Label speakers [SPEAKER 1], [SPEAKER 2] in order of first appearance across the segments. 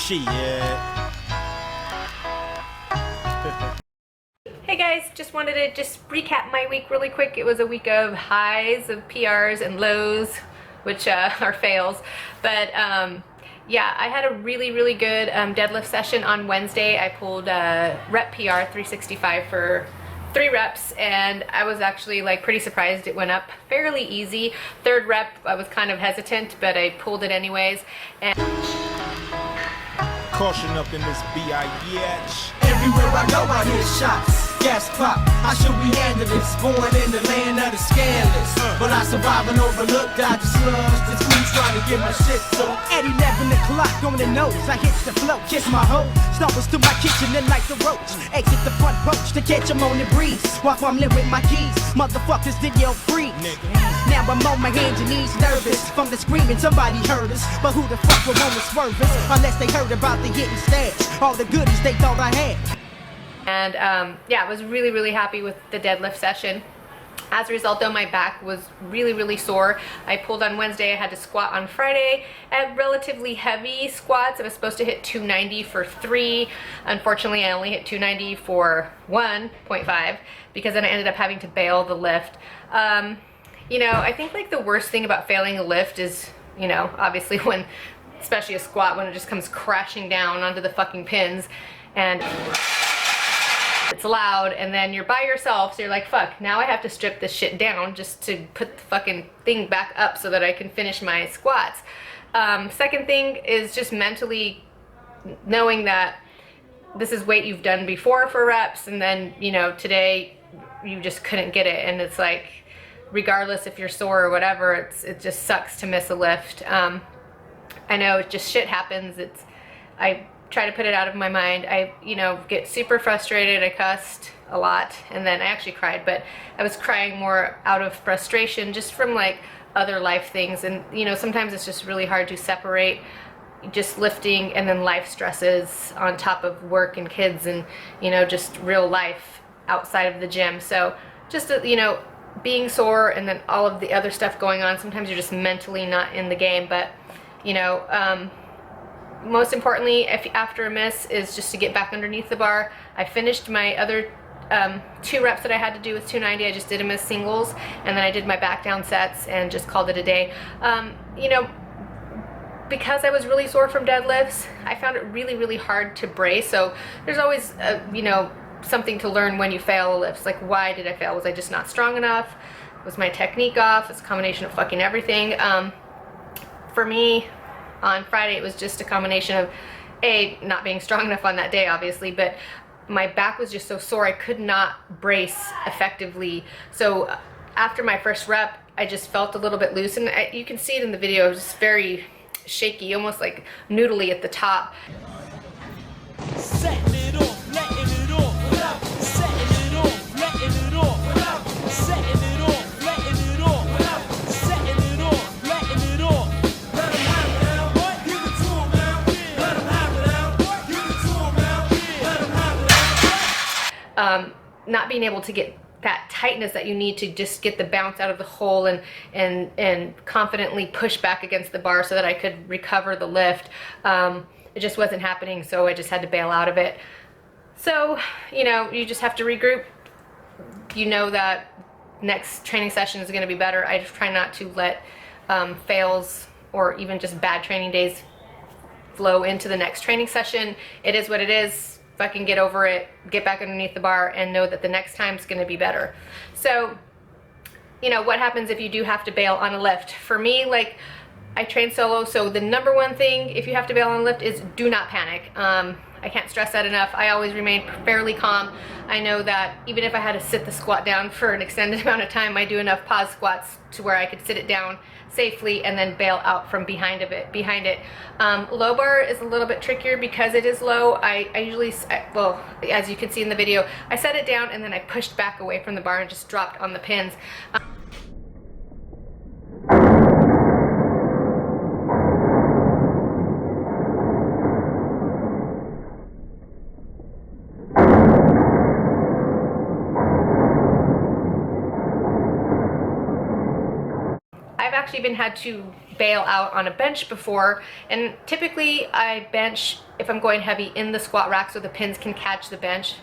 [SPEAKER 1] Shit.
[SPEAKER 2] Hey guys, just wanted to recap my week really quick. It was a week of highs, of PRs, and lows, which are fails. But yeah, I had a really good deadlift session on Wednesday. I pulled rep PR 365 for 3 reps, and I was actually like pretty surprised it went up fairly easy. 3rd rep, I was kind of hesitant, but I pulled it anyways. And
[SPEAKER 1] Caution up in this bitch.
[SPEAKER 3] Everywhere I go, I hear shots. Gas pop, I should be handless. Born in the land of the scandalous. But I survive and overlook, dodge the slugs. The streets trying to get my shit so.
[SPEAKER 4] At 11 o'clock on the nose, I hit the flow, kiss my hoe. Stumbles to my kitchen and like the roach. Exit the front porch to catch 'em on the breeze. While I'm lit with my keys, motherfuckers did yell freeze. Now I'm on my hands and knees nervous. From the screaming, somebody heard us. But who the fuck would want to swerve us? Unless they heard about the hidden stash. All the goodies they thought I had.
[SPEAKER 2] And yeah, I was really happy with the deadlift session. As a result though, my back was really sore. I pulled on Wednesday, I had to squat on Friday at relatively heavy squats. I was supposed to hit 290 for 3. Unfortunately, I only hit 290 for 1.5 because then I ended up having to bail the lift. You know, I think like the worst thing about failing a lift is, you know, obviously when, especially a squat, when it just comes crashing down onto the fucking pins and it's loud, and then you're by yourself, so you're like, fuck, now I have to strip this shit down just to put the fucking thing back up so that I can finish my squats. Second thing is just mentally knowing that this is weight you've done before for reps, and then, you know, today you just couldn't get it, and it's like, regardless if you're sore or whatever, it just sucks to miss a lift. I know just shit happens. I try to put it out of my mind. I, you know, get super frustrated. I cussed a lot, and then I actually cried, but I was crying more out of frustration just from like other life things. And you know, sometimes it's just really hard to separate just lifting and then life stresses on top of work and kids and, you know, just real life outside of the gym. So just, you know, being sore and then all of the other stuff going on, sometimes you're just mentally not in the game. But you know, most importantly, after a miss is just to get back underneath the bar. I finished my other 2 reps that I had to do with 290. I just did them as singles, and then I did my back down sets and just called it a day. You know, because I was really sore from deadlifts, I found it really hard to brace. So there's always you know, something to learn when you fail a lift. It's like, why did I fail? Was I just not strong enough? Was my technique off? It's a combination of fucking everything. For me, on Friday, it was just a combination of not being strong enough on that day, obviously, but my back was just so sore I could not brace effectively. So after my first rep, I just felt a little bit loose, and you can see it in the video. It was just very shaky, almost like noodly at the top.
[SPEAKER 4] Setting it off, letting it off. Setting it off, letting it off. Setting it off, letting it off. Setting it off, letting it off.
[SPEAKER 3] Let 'em have it now. Give it to 'em now. Let 'em have it now. Give it to 'em now. Let 'em have it now.
[SPEAKER 2] Not being able to get that tightness that you need to just get the bounce out of the hole and confidently push back against the bar so that I could recover the lift. It just wasn't happening, so I just had to bail out of it. So, you know, you just have to regroup. You know that next training session is going to be better. I just try not to let fails or even just bad training days flow into the next training session. It is what it is. Fucking get over it, get back underneath the bar, and know that the next time's going to be better. So, you know, what happens if you do have to bail on a lift? For me, like, I train solo, so the number one thing if you have to bail on a lift is do not panic. I can't stress that enough. I always remain fairly calm. I know that even if I had to sit the squat down for an extended amount of time, I do enough pause squats to where I could sit it down safely and then bail out from behind it. Low bar is a little bit trickier because it is low. I usually, well, as you can see in the video, I set it down and then I pushed back away from the bar and just dropped on the pins. I've actually even had to bail out on a bench before, and typically I bench if I'm going heavy in the squat rack so the pins can catch the bench.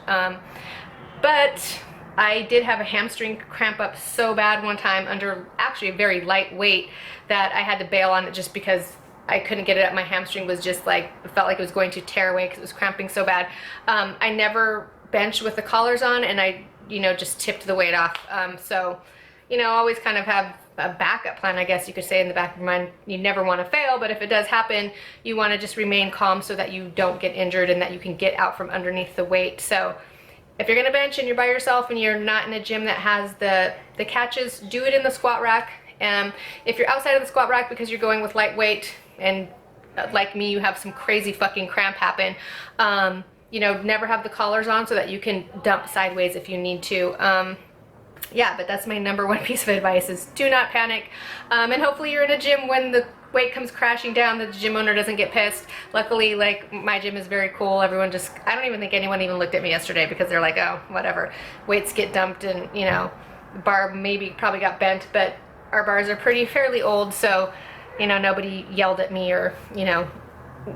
[SPEAKER 2] But I did have a hamstring cramp up so bad one time under actually a very light weight that I had to bail on it just because I couldn't get it up. My hamstring was just like, it felt like it was going to tear away because it was cramping so bad. I never benched with the collars on, and I, you know, just tipped the weight off. So, you know, always kind of have a backup plan, I guess you could say, in the back of your mind. You never want to fail, but if it does happen, you want to just remain calm so that you don't get injured and that you can get out from underneath the weight. So if you're gonna bench and you're by yourself and you're not in a gym that has the catches, do it in the squat rack. If you're outside of the squat rack because you're going with lightweight and like me, you have some crazy fucking cramp happen, you know, never have the collars on so that you can dump sideways if you need to. Yeah, but that's my number one piece of advice is do not panic. And hopefully you're in a gym when the weight comes crashing down that the gym owner doesn't get pissed. Luckily, like, my gym is very cool. Everyone just, I don't even think anyone even looked at me yesterday because they're like, oh, whatever. Weights get dumped and, you know, the bar probably got bent, but our bars are fairly old, so, you know, nobody yelled at me or, you know,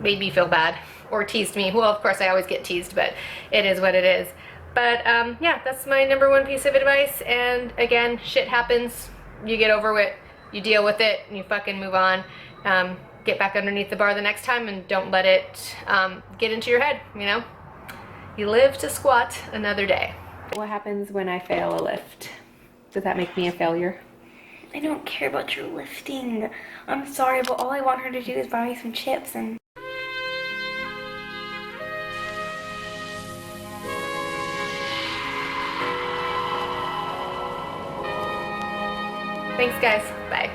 [SPEAKER 2] made me feel bad or teased me. Well, of course I always get teased, but it is what it is. But yeah, that's my number one piece of advice. And again, shit happens, you get over it, you deal with it, and you fucking move on. Get back underneath the bar the next time and don't let it get into your head, you know? You live to squat another day. What happens when I fail a lift? Does that make me a failure?
[SPEAKER 5] I don't care about your lifting. I'm sorry, but all I want her to do is buy me some chips and...
[SPEAKER 2] Thanks guys, bye.